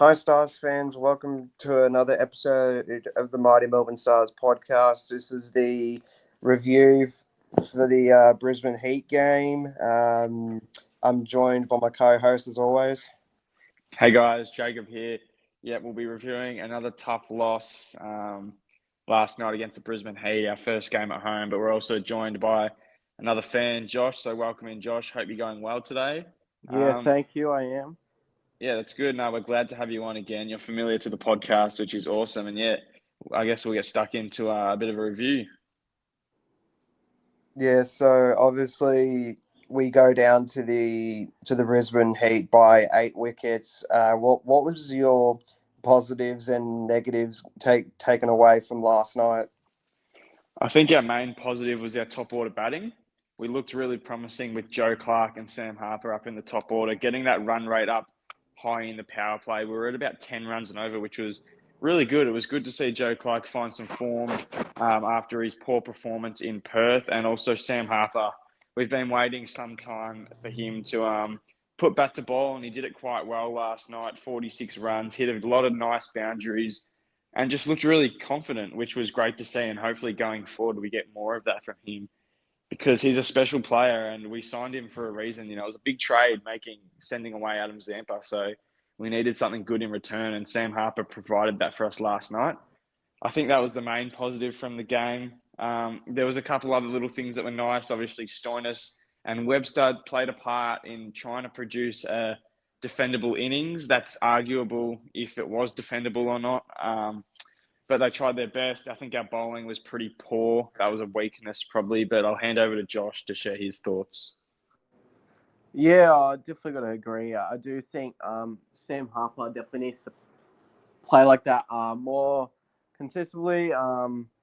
Hi, Stars fans. Welcome to another episode of the Mighty Melbourne Stars podcast. This is the review for the Brisbane Heat game. I'm joined by my co-host as always. Hey guys, Jacob here. Yeah, we'll be reviewing another tough loss last night against the Brisbane Heat, our first game at home. But we're also joined by another fan, Josh. So welcome in, Josh. Hope you're going well today. Yeah, Um, thank you. I am. yeah, that's good. No, we're glad to have you on again. You're familiar to the podcast, which is awesome. And yeah, I guess we'll get stuck into a bit of a review. Yeah, so obviously we go down to the Brisbane Heat by 8 wickets. What was your positives and negatives taken away from last night? I think our main positive was our top order batting. We looked really promising with Joe Clark and Sam Harper up in the top order, getting that run rate up high in the power play. We were at about 10 runs and over, which was really good. It was good to see Joe Clark find some form after his poor performance in Perth, and also Sam Harper. We've been waiting some time for him to put bat to ball, and he did it quite well last night. 46 runs, hit a lot of nice boundaries and just looked really confident, which was great to see. And hopefully going forward, we get more of that from him because he's a special player and we signed him for a reason. You know, it was a big trade sending away Adam Zampa. So we needed something good in return. And Sam Harper provided that for us last night. I think that was the main positive from the game. There was a couple other little things that were nice. Obviously, Stoinis and Webster played a part in trying to produce a defendable innings. That's arguable if it was defendable or not. But they tried their best. I think our bowling was pretty poor. That was a weakness probably, but I'll hand over to Josh to share his thoughts. Yeah, I definitely got to agree. I do think Sam Harper definitely needs to play like that more consistently,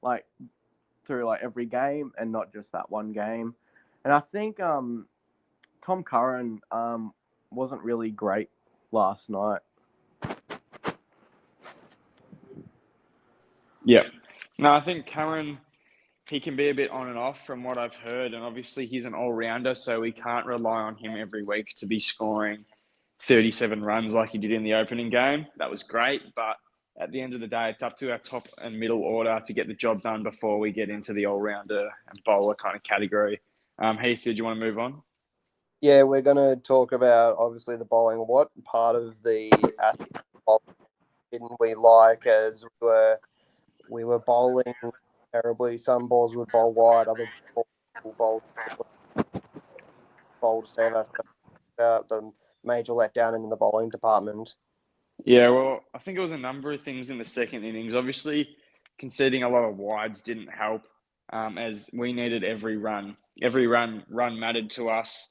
like through like every game and not just that one game. And I think Tom Curran wasn't really great last night. Yeah. No, I think Curran, he can be a bit on and off from what I've heard. And obviously, he's an all rounder, so we can't rely on him every week to be scoring 37 runs like he did in the opening game. That was great. But at the end of the day, it's up to our top and middle order to get the job done before we get into the all rounder and bowler kind of category. Heath, did you want to move on? Yeah, we're going to talk about obviously the bowling. What part of the bowling didn't we like as we were bowling terribly? Some balls would bowl wide, other balls would bowl to save us. The major letdown in the bowling department. Yeah, well, I think it was a number of things in the second innings. Obviously, conceding a lot of wides didn't help, as we needed every run. Every run mattered to us.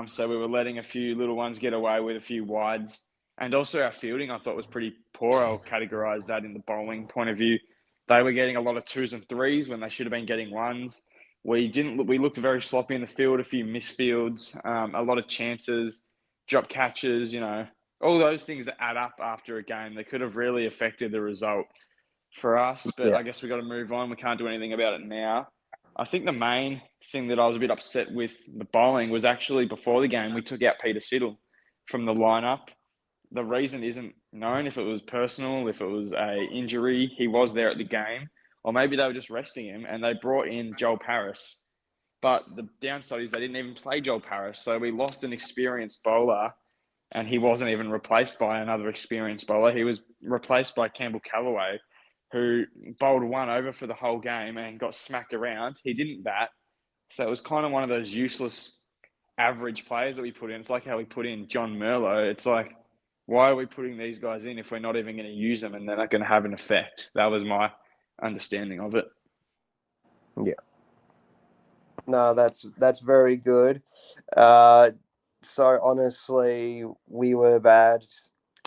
So we were letting a few little ones get away with a few wides. And also our fielding, I thought, was pretty poor. I'll categorise that in the bowling point of view. They were getting a lot of twos and threes when they should have been getting ones. We didn't. We looked very sloppy in the field. A few misfields, a lot of chances, drop catches. You know, all those things that add up after a game, they could have really affected the result for us. But Yeah. I guess we got to move on. We can't do anything about it now. I think the main thing that I was a bit upset with the bowling was actually before the game, we took out Peter Siddle from the lineup. The reason isn't known if it was personal, if it was a injury. He was there at the game, or maybe they were just resting him and they brought in Joel Paris. But the downside is they didn't even play Joel Paris. So we lost an experienced bowler and he wasn't even replaced by another experienced bowler. He was replaced by Campbell Callaway, who bowled one over for the whole game and got smacked around. He didn't bat. So it was kind of one of those useless average players that we put in. It's like how we put in John Merlo. It's like, why are we putting these guys in if we're not even going to use them and they're not going to have an effect? That was my understanding of it. Yeah. No, that's very good. So honestly, we were bad.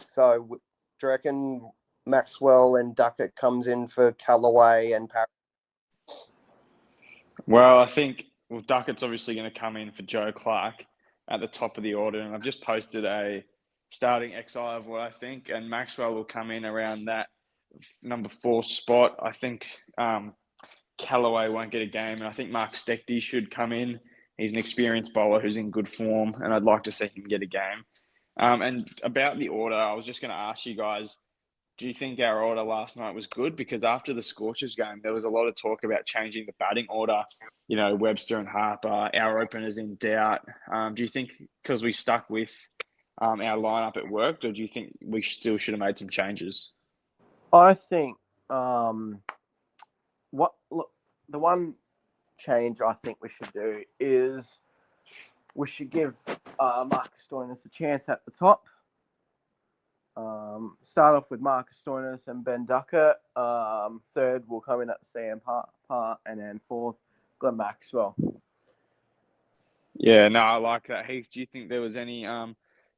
So do you reckon Maxwell and Duckett comes in for Callaway and Parrott? Well, I think Duckett's obviously going to come in for Joe Clark at the top of the order, and I've just posted a starting XI of what I think, and Maxwell will come in around that number 4 spot. I think Callaway won't get a game, and I think Mark Steckty should come in. He's an experienced bowler who's in good form, and I'd like to see him get a game. And about the order, I was just going to ask you guys, do you think our order last night was good? Because after the Scorchers game, there was a lot of talk about changing the batting order. You know, Webster and Harper, our openers in doubt. Do you think because we stuck with our lineup it worked, or do you think we still should have made some changes? I think the one change I think we should do is we should give Marcus Stoinis a chance at the top. Start off with Marcus Stoinis and Ben Duckett. Third will come in at Sam Harper, and then fourth, Glenn Maxwell. Yeah, no, I like that. Heath, do you think there was any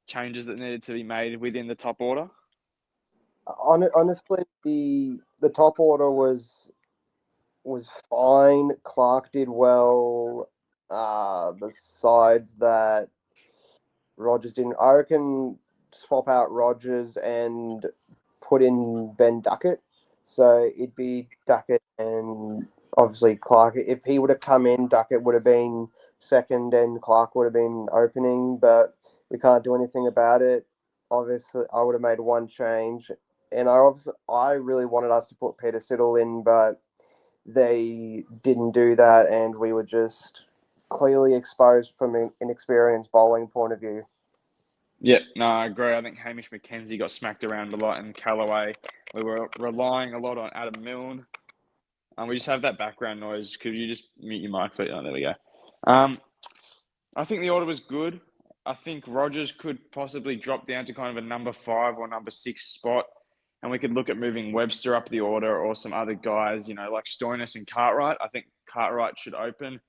changes that needed to be made within the top order? Honestly, the top order was fine. Clark did well. Besides that, Rogers didn't. I reckon swap out Rogers and put in Ben Duckett. So it'd be Duckett and obviously Clark. If he would have come in, Duckett would have been second and Clark would have been opening, but we can't do anything about it. Obviously, I would have made one change, and I really wanted us to put Peter Siddle in, but they didn't do that, and we were just clearly exposed from an inexperienced bowling point of view. Yeah, no, I agree. I think Hamish McKenzie got smacked around a lot in Callaway. We were relying a lot on Adam Milne. We just have that background noise. Could you just mute your mic, please? Oh, there we go. I think the order was good. I think Rogers could possibly drop down to kind of a number 5 or number 6 spot, and we could look at moving Webster up the order or some other guys, you know, like Stoinis and Cartwright. I think Cartwright should open.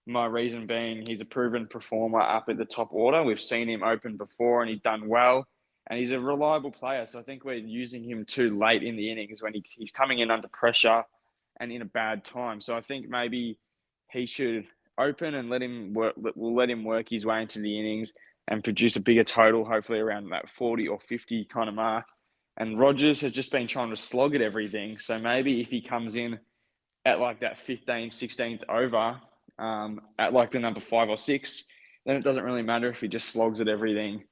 My reason being he's a proven performer up at the top order. We've seen him open before and he's done well. And he's a reliable player. So I think we're using him too late in the innings when he's coming in under pressure and in a bad time. So I think maybe he should open and let him work. We'll let him work his way into the innings and produce a bigger total, hopefully around that 40 or 50 kind of mark. And Rogers has just been trying to slog at everything. So maybe if he comes in at like that 15th, 16th over, at like the number 5 or 6, then it doesn't really matter if he just slogs at everything.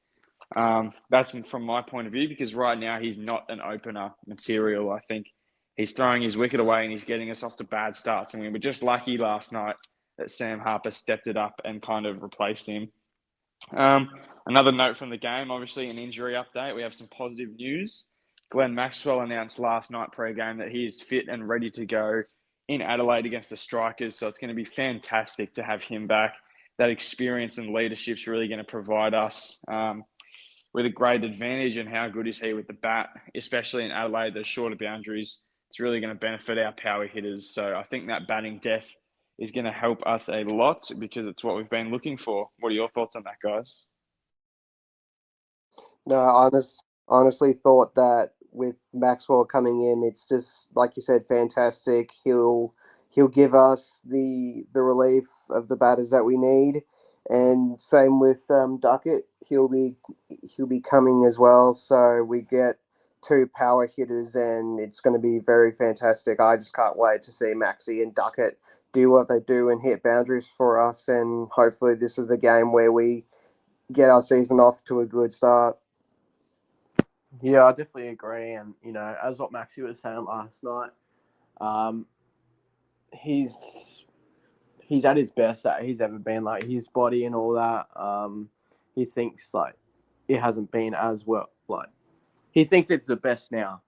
That's from my point of view, because right now he's not an opener material. I think he's throwing his wicket away and he's getting us off to bad starts. And we were just lucky last night that Sam Harper stepped it up and kind of replaced him. Another note from the game, obviously an injury update. We have some positive news. Glenn Maxwell announced last night pre-game that he is fit and ready to go in Adelaide against the Strikers. So it's going to be fantastic to have him back. That experience and leadership is really going to provide us with a great advantage. And how good is he with the bat, especially in Adelaide, the shorter boundaries. It's really going to benefit our power hitters. So I think that batting depth is going to help us a lot because it's what we've been looking for. What are your thoughts on that, guys? No, honestly thought that with Maxwell coming in, it's just like you said, fantastic. He'll give us the relief of the batters that we need, and same with Duckett. He'll be coming as well. So we get 2 power hitters, and it's going to be very fantastic. I just can't wait to see Maxi and Duckett do what they do and hit boundaries for us. And hopefully, this is the game where we get our season off to a good start. Yeah, I definitely agree. And, you know, as what Maxie was saying last night, he's at his best that he's ever been. Like, his body and all that, he thinks, like, it hasn't been as well. Like, he thinks it's the best now.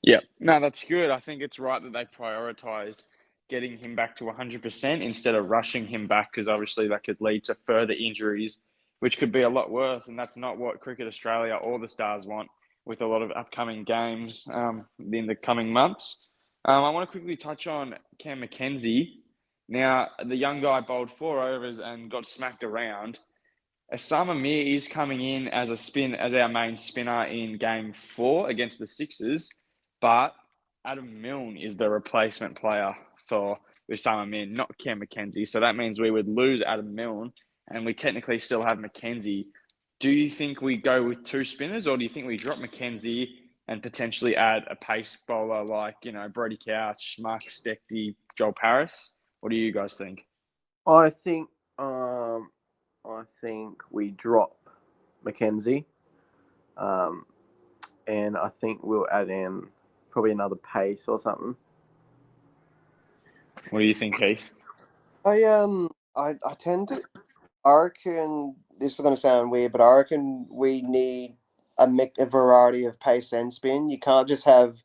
Yeah, no, that's good. I think it's right that they prioritised getting him back to 100% instead of rushing him back, because obviously that could lead to further injuries, which could be a lot worse. And that's not what Cricket Australia or the Stars want with a lot of upcoming games in the coming months. I want to quickly touch on Cam McKenzie. Now, the young guy bowled 4 overs and got smacked around. Osama Mir is coming in as our main spinner in Game 4 against the Sixers, but Adam Milne is the replacement player for Osama Mir, not Cam McKenzie. So that means we would lose Adam Milne, and we technically still have McKenzie. Do you think we go with 2 spinners, or do you think we drop McKenzie and potentially add a pace bowler like, you know, Brody Couch, Mark Steckty, Joel Paris? What do you guys think? I think I think we drop Mackenzie, and I think we'll add in probably another pace or something. What do you think, Keith? I tend to. I reckon this is going to sound weird, but I reckon we need a variety of pace and spin. You can't just have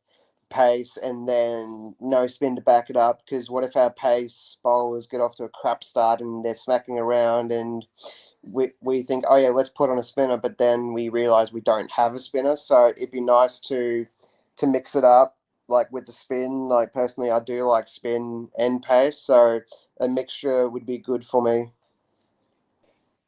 pace and then no spin to back it up, because what if our pace bowlers get off to a crap start and they're smacking around and we think, oh yeah, let's put on a spinner, but then we realize we don't have a spinner. So it'd be nice to mix it up, like with the spin. Like personally, I do like spin and pace, so a mixture would be good for me.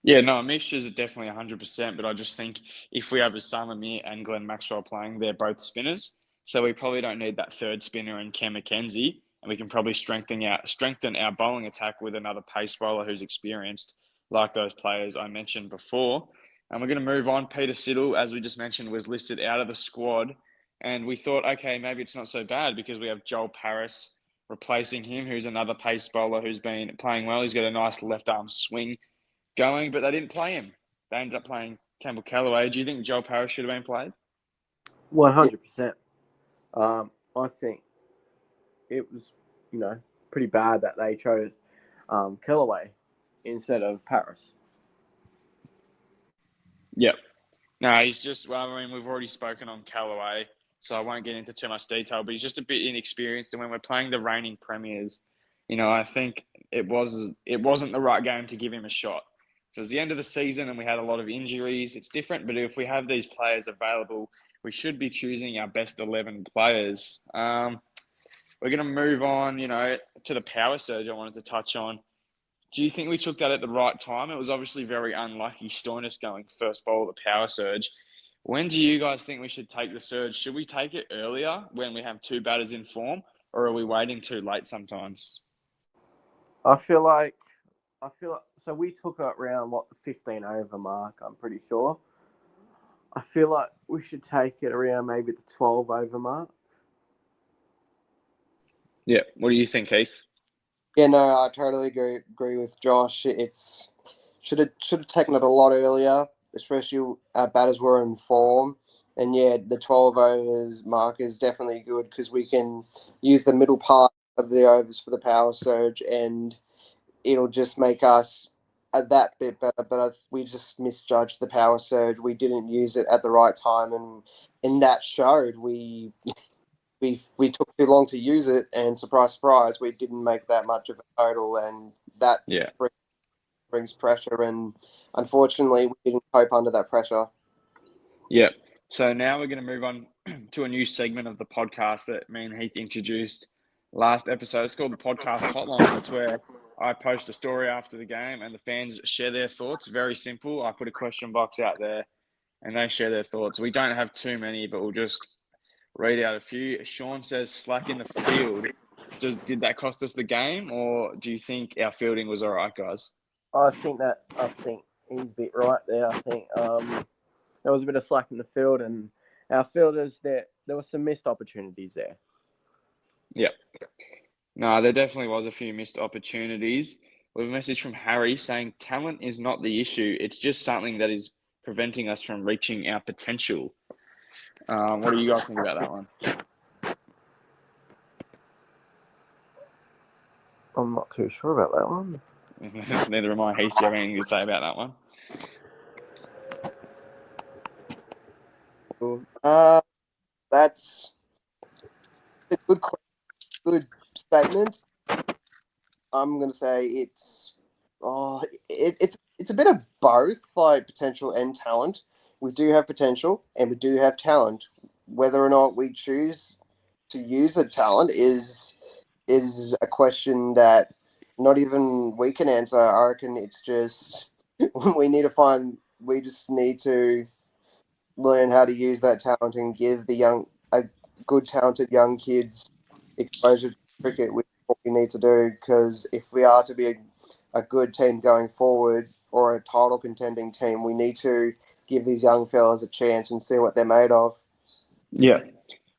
Yeah, no, mixtures are definitely 100%, but I just think if we have Osama Mir and Glenn Maxwell playing, they're both spinners. So we probably don't need that third spinner in Cam Mackenzie, and we can probably strengthen our bowling attack with another pace bowler who's experienced, like those players I mentioned before. And we're going to move on. Peter Siddle, as we just mentioned, was listed out of the squad, and we thought, okay, maybe it's not so bad because we have Joel Paris replacing him, who's another pace bowler who's been playing well. He's got a nice left arm swing going, but they didn't play him. They ended up playing Campbell Callaway. Do you think Joel Parrish should have been played? 100%. I think it was, pretty bad that they chose Kellaway instead of Paris. Yep. No, he's just, well, I mean, we've already spoken on Callaway, so I won't get into too much detail, but he's just a bit inexperienced. And when we're playing the reigning premiers, I think it wasn't the right game to give him a shot. It was the end of the season and we had a lot of injuries. It's different, but if we have these players available, we should be choosing our best 11 players. We're going to move on, to the power surge I wanted to touch on. Do you think we took that at the right time? It was obviously very unlucky Stoinis going first bowl of the power surge. When do you guys think we should take the surge? Should we take it earlier when we have two batters in form, or are we waiting too late sometimes? I feel like so we took it around the 15 over mark, I'm pretty sure. I feel like we should take it around maybe the 12 over mark. Yeah. What do you think, Keith? Yeah, no, I totally agree with Josh. It's should have taken it a lot earlier, especially our batters were in form. And yeah, the 12 overs mark is definitely good because we can use the middle part of the overs for the power surge, and it'll just make us that bit better. But we just misjudged the power surge. We didn't use it at the right time, and that showed. We took too long to use it, and surprise, surprise, we didn't make that much of a total, and that brings pressure. And unfortunately, we didn't cope under that pressure. Yeah. So now we're going to move on to a new segment of the podcast that me and Heath introduced last episode. It's called the Podcast Hotline. It's where I post a story after the game and the fans share their thoughts. Very simple. I put a question box out there and they share their thoughts. We don't have too many, but we'll just read out a few. Sean says, slack in the field. Did that cost us the game, or do you think our fielding was all right, guys? I think he's a bit right there. I think there was a bit of slack in the field, and our fielders, there were some missed opportunities there. Yeah. No, there definitely was a few missed opportunities. We have a message from Harry saying talent is not the issue. It's just something that is preventing us from reaching our potential. What do you guys think about that one? I'm not too sure about that one. Neither am I. Heath, do you have anything to say about that one? That's a good statement. I'm going to say it's a bit of both, like potential and talent. We do have potential and we do have talent. Whether or not we choose to use the talent is a question that not even we can answer. I reckon it's just we just need to learn how to use that talent and give the good talented young kids exposure to cricket, which is what we need to do, because if we are to be a good team going forward or a title contending team, we need to give these young fellas a chance and see what they're made of. Yeah.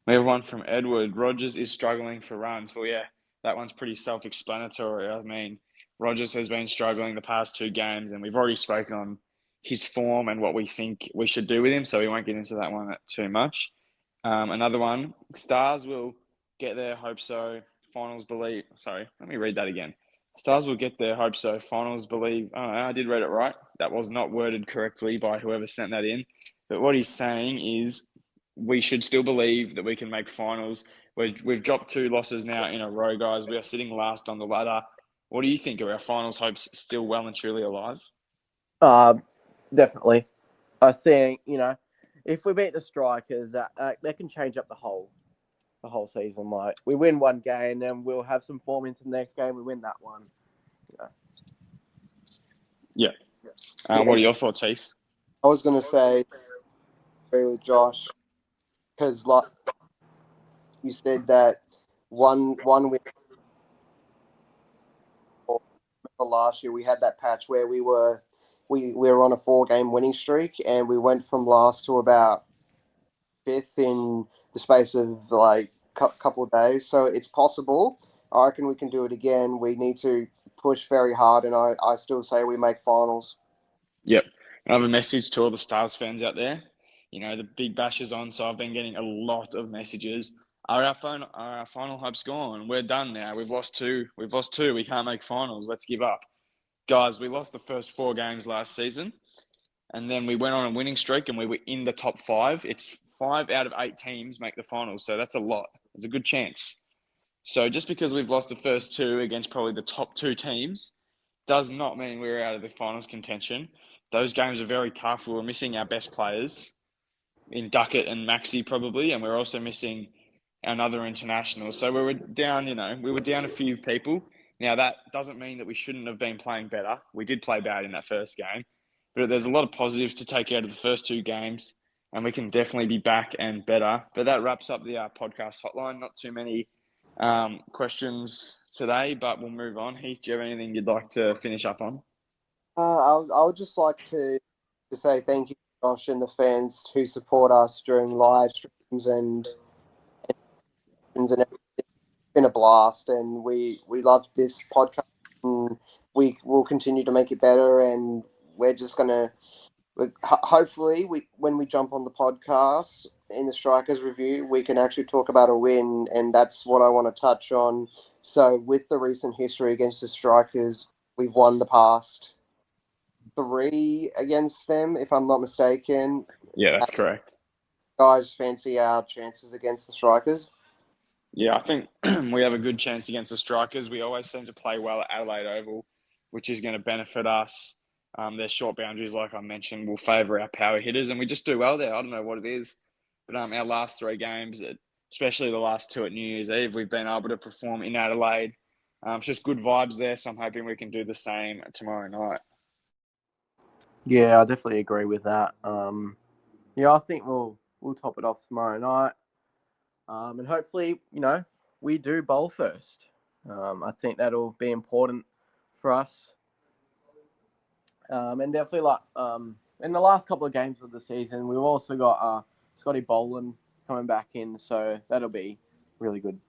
We have one from Edward. Rogers is struggling for runs. Well, yeah, that one's pretty self-explanatory. I mean, Rogers has been struggling the past 2 games, and we've already spoken on his form and what we think we should do with him, so we won't get into that one too much. Another one, Stars will get their hope so, finals believe. Sorry, let me read that again. Stars will get their hope so, finals believe. Oh, I did read it right. That was not worded correctly by whoever sent that in. But what he's saying is we should still believe that we can make finals. We've dropped 2 losses now in a row, guys. We are sitting last on the ladder. What do you think? Are our finals hopes still well and truly alive? Definitely. I think, if we beat the Strikers, that can change up the whole season. Like, we win one game, then we'll have some form into the next game. We win that one. Yeah. What are your thoughts, Heath? I was going to say, agree with Josh, because like you said that one win last year, we had that patch where we were on a 4-game winning streak, and we went from last to about 5th in the space of like couple of days. So it's possible. I reckon we can do it again. We need to push very hard, and I still say we make finals. Yep. I have a message to all the Stars fans out there. The Big Bash is on, so I've been getting a lot of messages. Are our final hopes gone? We're done now. We've lost 2. We can't make finals. Let's give up. Guys, we lost the first 4 games last season, and then we went on a winning streak, and we were in the top 5. It's 5 out of 8 teams make the finals, so that's a lot. It's a good chance. So just because we've lost the first 2 against probably the top 2 teams does not mean we're out of the finals contention. Those games are very tough. We were missing our best players in Duckett and Maxi probably, and we're also missing another international. So we were down, a few people. Now, that doesn't mean that we shouldn't have been playing better. We did play bad in that first game, but there's a lot of positives to take out of the first 2 games, and we can definitely be back and better. But that wraps up the podcast hotline. Not too many questions today, but we'll move on. Heath, do you have anything you'd like to finish up on? I would just like to say thank you, Josh, and the fans who support us during live streams and everything. It's been a blast, and we love this podcast, and we will continue to make it better. And we're just gonna hopefully when we jump on the podcast in the Strikers review, we can actually talk about a win, and that's what I want to touch on. So with the recent history against the Strikers, we've won the past 3 against them, if I'm not mistaken. Yeah, that's correct. Guys, fancy our chances against the Strikers? Yeah, I think we have a good chance against the Strikers. We always seem to play well at Adelaide Oval, which is going to benefit us. Their short boundaries, like I mentioned, will favour our power hitters, and we just do well there. I don't know what it is, but our last 3 games, especially the last 2 at New Year's Eve, we've been able to perform in Adelaide. It's just good vibes there, so I'm hoping we can do the same tomorrow night. Yeah, I definitely agree with that. I think we'll top it off tomorrow night. And hopefully, we do bowl first. I think that'll be important for us. And definitely, in the last couple of games of the season, we've also got Scotty Boland coming back in, so that'll be really good.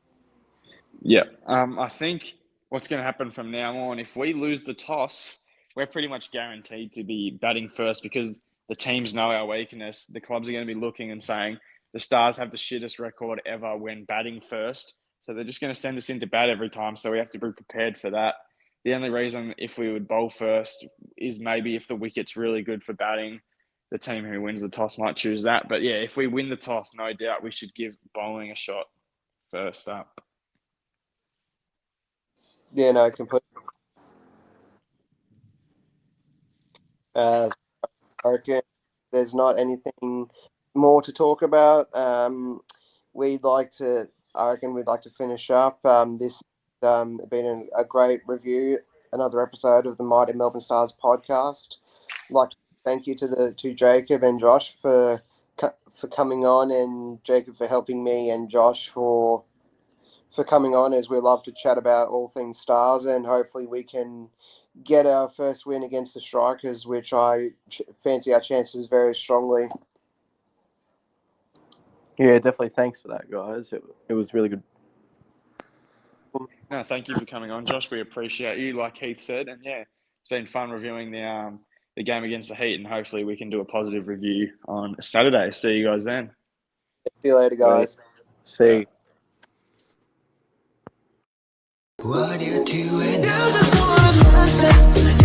Yeah. I think what's going to happen from now on, if we lose the toss, we're pretty much guaranteed to be batting first because the teams know our weakness. The clubs are going to be looking and saying the Stars have the shittest record ever when batting first. So they're just going to send us into bat every time. So we have to be prepared for that. The only reason if we would bowl first is maybe if the wicket's really good for batting, the team who wins the toss might choose that. But yeah, if we win the toss, no doubt we should give bowling a shot first up. Yeah, no, completely. I reckon there's not anything more to talk about. I reckon we'd like to finish up. This been a great review, another episode of the Mighty Melbourne Stars podcast. I'd like to thank you to Jacob and Josh for coming on, and Jacob for helping me, and Josh for coming on, as we love to chat about all things Stars, and hopefully we can get our first win against the Strikers, which I fancy our chances very strongly. Yeah, definitely. Thanks for that, guys. It was really good. No, thank you for coming on, Josh. We appreciate you, like Heath said, and yeah, it's been fun reviewing the game against the Heat, and hopefully we can do a positive review on Saturday. See you guys then. See you later, guys. See. What you doing? You just wanna